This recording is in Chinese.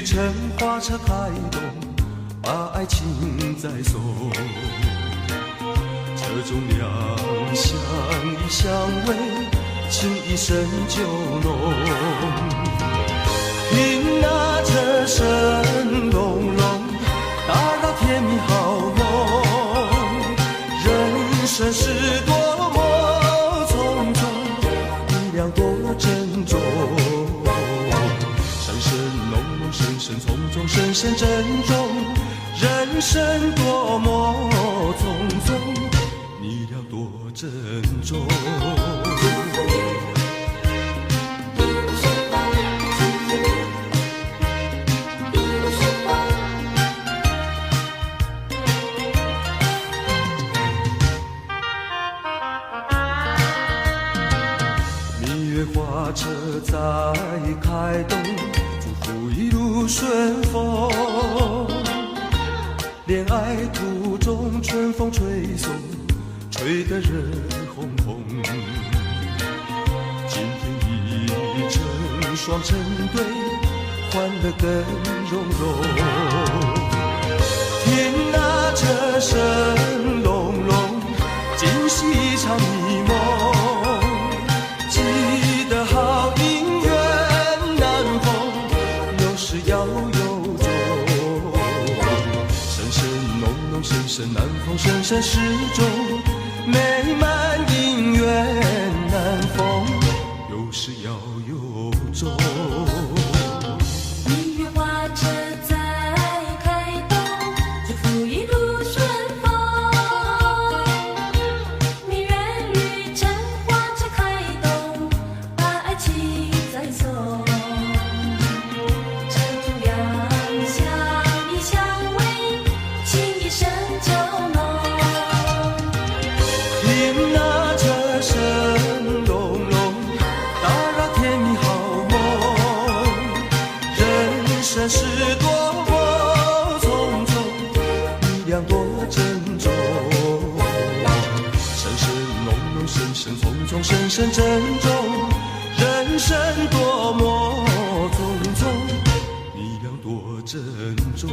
乘花车开动，把爱情载送。车中两相依相偎，情意深就浓。听那车声隆隆，打扰甜蜜好梦。人生是多么匆匆，力量多珍重。声声浓浓，声声匆匆，声声珍重。人生多么匆匆，力量多珍重。蜜月花车在开动，祝福一路顺风。恋爱途中春风吹送，吹得人红红。今天一成双成对，欢乐更融融。听那车声隆隆，惊喜一场迷梦。记得好姻缘难逢，有始要有终。声声浓浓，声声难逢，声声始终。美满姻缘难逢，有始要有终。蜜月花车在开动，祝福一路顺风。蜜月旅程，花车开动，把爱情载送。车中两相依相偎，情意深就浓。听那车声隆隆，打扰甜蜜好梦。人生是多么匆匆，力量多珍重。声声浓浓，声声匆匆，声声珍重。人生多么匆匆，力量多珍重。